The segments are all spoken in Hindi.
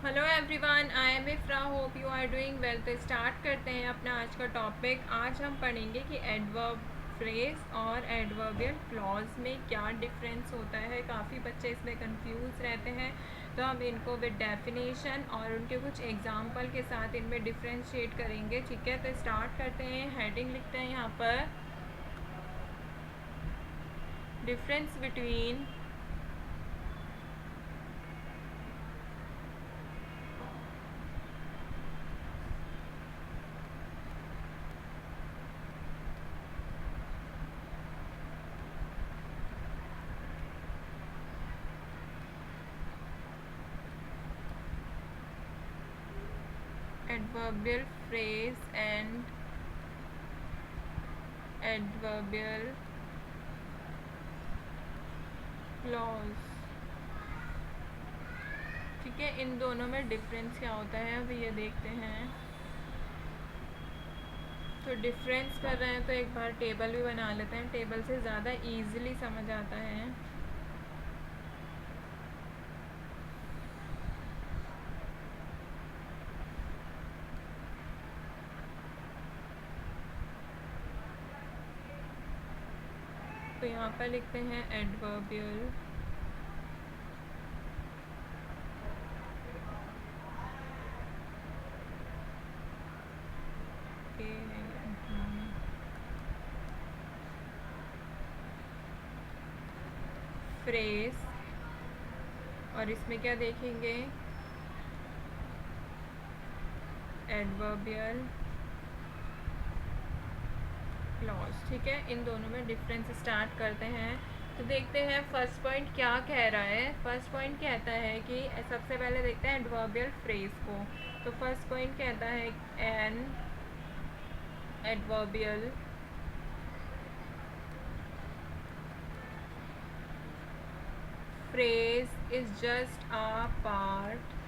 Hello everyone, I am Ifra. Hope you are doing well. तो स्टार्ट करते हैं अपना आज का टॉपिक। आज हम पढ़ेंगे कि एडवर्ब फ्रेज और एडवर्बियल क्लॉज में क्या डिफरेंस होता है। काफ़ी बच्चे इसमें कंफ्यूज रहते हैं, तो हम इनको विद डेफिनेशन और उनके कुछ एग्जाम्पल के साथ इनमें डिफ्रेंशिएट करेंगे। ठीक है, तो स्टार्ट करते हैं। हेडिंग लिखते हैं यहाँ पर, difference between adverbial phrase and adverbial clause। ठीक है, इन दोनों में डिफरेंस क्या होता है अभी ये देखते हैं। तो डिफरेंस कर रहे हैं तो एक बार टेबल भी बना लेते हैं, टेबल से ज़्यादा इजीली समझ आता है। तो यहाँ पर लिखते हैं एडवर्बियल फ्रेज, और इसमें क्या देखेंगे, एडवर्बियल क्लॉज। ठीक है, इन दोनों में डिफरेंस स्टार्ट करते हैं। तो देखते हैं फर्स्ट पॉइंट क्या कह रहा है। फर्स्ट पॉइंट कहता है कि सबसे पहले देखते हैं एडवर्बियल फ्रेज को। तो फर्स्ट पॉइंट कहता है an adverbial phrase is just a part.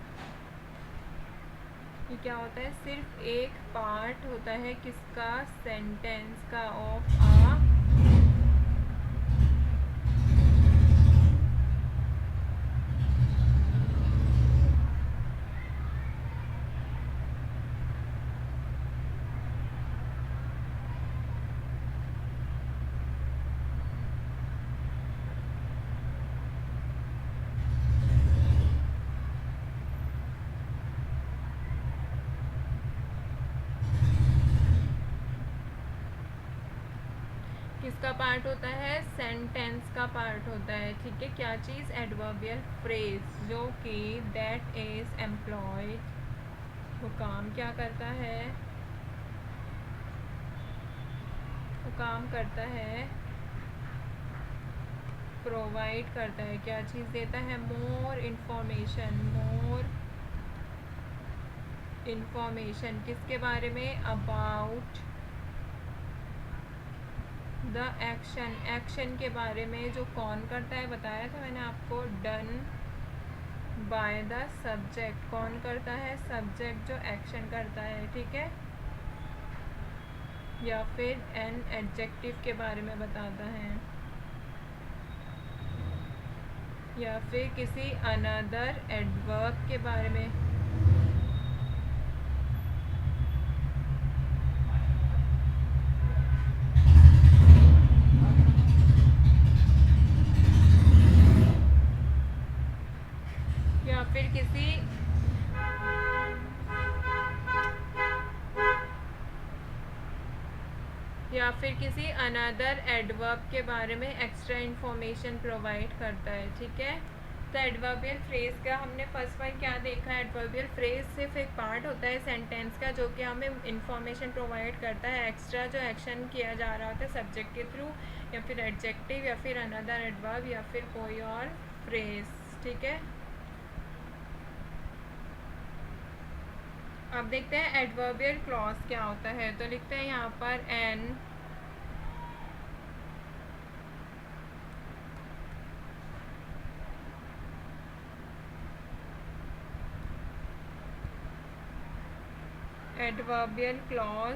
ये क्या होता है, सिर्फ एक पार्ट होता है किसका, सेंटेंस का, ऑफ आ किसका पार्ट होता है, सेंटेंस का पार्ट होता है। ठीक है, क्या चीज़, एडवर्बियल फ्रेज, जो कि दैट इज एम्प्लॉयड, वो काम क्या करता है, वो काम करता है, प्रोवाइड करता है, क्या चीज़ देता है, मोर इंफॉर्मेशन, मोर इंफॉर्मेशन किसके बारे में, अबाउट द एक्शन, एक्शन के बारे में, जो कौन करता है, बताया था मैंने आपको, डन बाय द सब्जेक्ट, कौन करता है, सब्जेक्ट जो एक्शन करता है। ठीक है, या फिर एन एडजेक्टिव के बारे में बताता है, या फिर किसी अनदर एडवर्ब के बारे में, या फिर किसी अनदर एडवर्ब के बारे में एक्स्ट्रा इंफॉर्मेशन प्रोवाइड करता है। ठीक है, तो एडवर्बियल फ्रेज का हमने फर्स्ट पॉइंट क्या देखा, एडवर्बियल फ्रेज सिर्फ एक पार्ट होता है सेंटेंस का, जो कि हमें इंफॉर्मेशन प्रोवाइड करता है, एक्स्ट्रा जो एक्शन किया जा रहा होता है सब्जेक्ट के थ्रू, या फिर एडजेक्टिव, या फिर अनदर एडवर्ब, या फिर कोई और फ्रेज। ठीक है, अब देखते हैं एडवर्बियल क्लॉज क्या होता है। तो लिखते हैं यहाँ पर an adverbial clause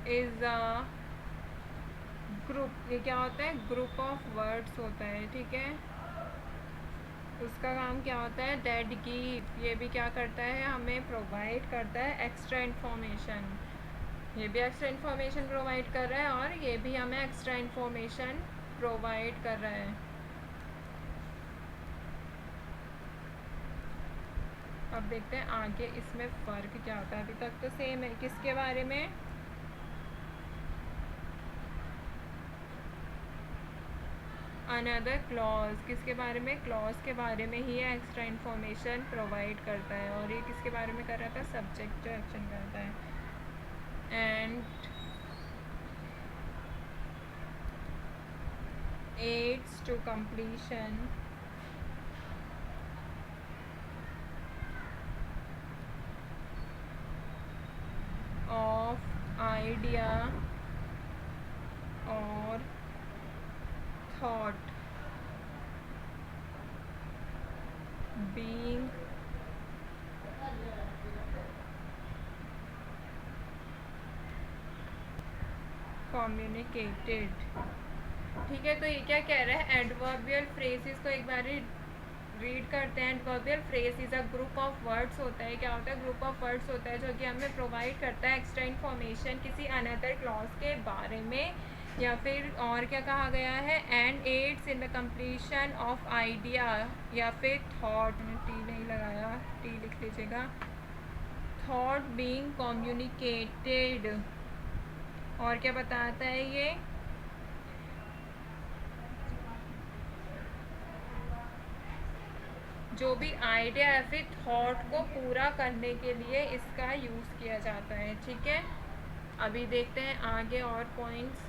is a group. ये क्या होता है, ग्रुप ऑफ वर्ड्स होता है। ठीक है, उसका काम क्या होता है, दैट गिव, ये भी क्या करता है, हमें प्रोवाइड करता है एक्स्ट्रा इन्फॉर्मेशन। ये भी एक्स्ट्रा इन्फॉर्मेशन प्रोवाइड कर रहा है और ये भी हमें एक्स्ट्रा इन्फॉर्मेशन प्रोवाइड कर रहा है। अब देखते हैं आगे इसमें फ़र्क क्या होता है। अभी तक तो सेम है। किसके बारे में, अनदर क्लॉज, किसके बारे में, क्लॉज के बारे में ही एक्स्ट्रा इन्फॉर्मेशन प्रोवाइड करता है। और ये किसके बारे में कर रहा था, सब्जेक्ट जो एक्शन करता है। And aids to completion of idea or thought being communicated। ठीक है, तो ये क्या कह रहा है, एडवर्बियल फ्रेजेस को एक बार रीड करते हैं। Adverbial phrase is a group of words होता है। क्या होता है, ग्रुप ऑफ वर्ड्स होता है जो कि हमें प्रोवाइड करता है एक्स्ट्रा इन्फॉर्मेशन किसी अनदर क्लॉज के बारे में, या फिर और क्या कहा गया है, and aids in the completion of idea या फिर थॉट, टी नहीं लगाया, टी लिख लीजिएगा, थॉट बीइंग कम्युनिकेटेड। और क्या बताता है ये, जो भी आइडिया या फिर थॉट को पूरा करने के लिए इसका यूज़ किया जाता है। ठीक है, अभी देखते हैं आगे और पॉइंट्स।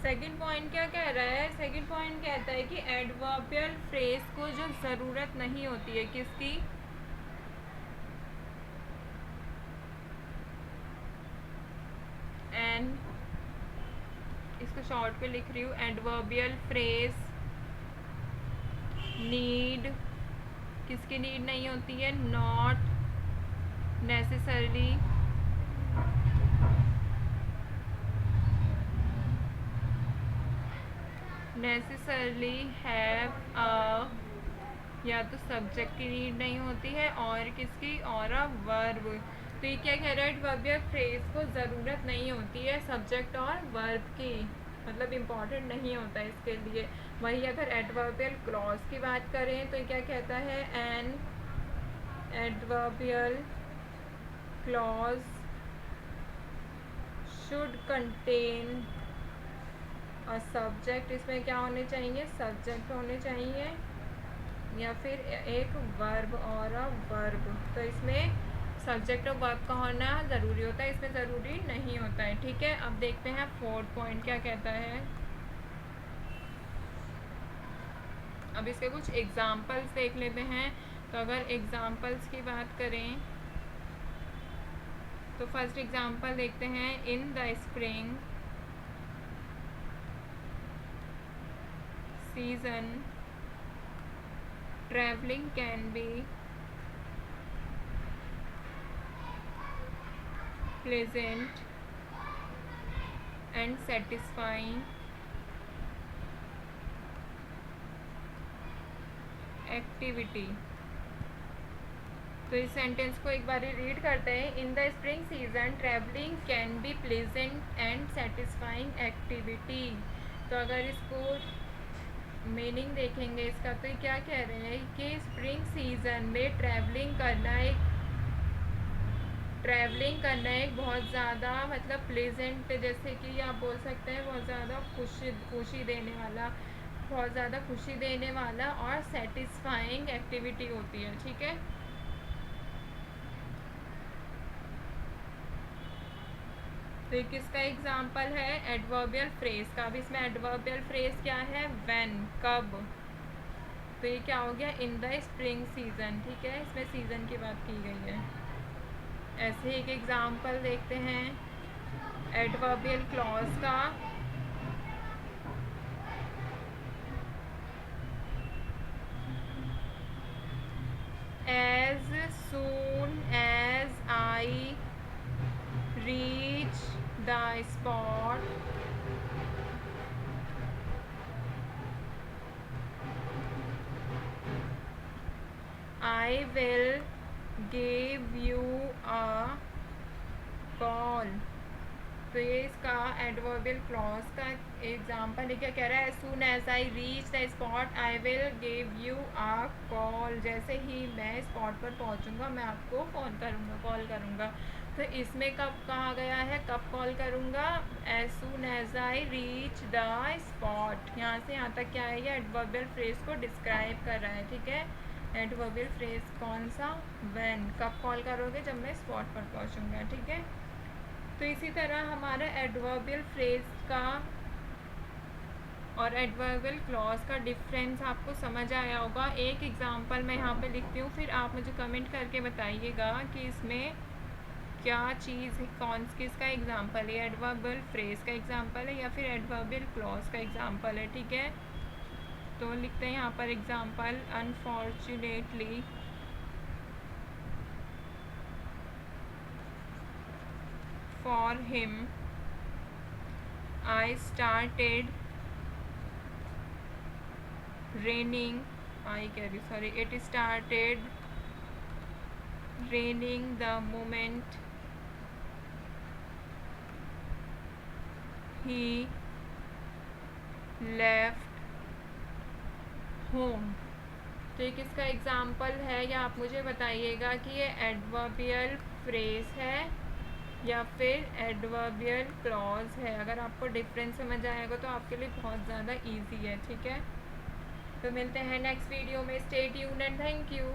सेकंड पॉइंट क्या कह रहा है, सेकंड पॉइंट कहता है कि एडवर्बियल फ्रेज को जो ज़रूरत नहीं होती है, किसकी, एंड इसको शॉर्ट पे लिख रही हूँ, एडवर्बियल फ्रेज नीड, किसकी नीड नहीं होती है, नॉट नेसेसरली हैव अ, या तो सब्जेक्ट की नीड नहीं होती है और किसकी, और अ वर्ब। तो ये क्या कह रहा है, एडवर्बियल फ्रेज को ज़रूरत नहीं होती है सब्जेक्ट और वर्ब की, मतलब इम्पॉर्टेंट नहीं होता है इसके लिए। वही अगर एडवर्बियल क्लॉज की बात करें तो ये क्या कहता है, an adverbial clause should contain a subject, इसमें क्या होने चाहिए, सब्जेक्ट होने चाहिए, या फिर एक वर्ब और अ वर्ब। तो इसमें सब्जेक्ट और वर्ब का होना ज़रूरी होता है, इसमें ज़रूरी नहीं होता है। ठीक है, अब देखते हैं फोर्थ पॉइंट क्या कहता है। अब इसके कुछ एग्जाम्पल्स देख लेते हैं। तो अगर एग्जाम्पल्स की बात करें तो फर्स्ट एग्जाम्पल देखते हैं, in the spring season traveling can be pleasant and satisfying activity। तो इस सेंटेंस को एक बार रीड करते हैं, in the spring season travelling can be pleasant and satisfying activity. तो अगर इसको मीनिंग देखेंगे इसका, तो ये क्या कह रहे हैं कि स्प्रिंग सीज़न में ट्रैवलिंग करना एक बहुत ज़्यादा मतलब प्लेजेंट, जैसे कि आप बोल सकते हैं बहुत ज़्यादा खुशी देने वाला, बहुत ज़्यादा खुशी देने वाला और सेटिस्फाइंग एक्टिविटी होती है। ठीक है, तो ये किसका एग्जाम्पल है, एडवर्बियल फ्रेज का। अब इसमें एडवर्बियल फ्रेज क्या है, व्हेन, कब। तो ये क्या हो गया, इन द स्प्रिंग सीजन। ठीक है, इसमें सीजन की बात की गई है। ऐसे एक एग्जाम्पल देखते हैं, एडवर्बियल क्लॉज का as soon as I reach the spot I will give you a call। तो ये इसका एडवर्बियल क्लॉज का एग्जाम्पल है। क्या कह रहा है? As soon as I reach the spot I will give you a call. जैसे ही मैं स्पॉट पर पहुंचूंगा मैं आपको फ़ोन करूंगा, कॉल करूंगा। तो इसमें कब कहा गया है, कब कॉल करूंगा? As soon as I reach the spot. यहाँ से यहाँ तक क्या है? ये एडवर्बियल फ्रेज को डिस्क्राइब कर रहा है। ठीक है, एडवर्बियल फ्रेज कौन सा? व्हेन। कब कॉल करोगे? जब मैं स्पॉट पर पहुंचूंगा। ठीक है, तो इसी तरह हमारा एडवर्बियल फ्रेज का और एडवर्बियल क्लॉज का डिफरेंस आपको समझ आया होगा। एक एग्जांपल मैं यहाँ पे लिखती हूँ, फिर आप मुझे कमेंट करके बताइएगा कि इसमें क्या चीज़ है, कौन किसका एग्जांपल है, एडवर्बियल फ्रेज का एग्जांपल है या फिर एडवर्बियल क्लॉज का एग्जांपल है। ठीक है, तो लिखते हैं यहाँ पर example. Unfortunately for him I started raining it started raining the moment he left home। तो ये किसका एग्जाम्पल है या आप मुझे बताइएगा कि ये एडवर्बियल फ्रेज है या फिर एडवर्बियल क्लॉज है। अगर आपको डिफरेंस समझ आएगा तो आपके लिए बहुत ज़्यादा इजी है। ठीक है, तो मिलते हैं नेक्स्ट वीडियो में। Stay tuned and thank you.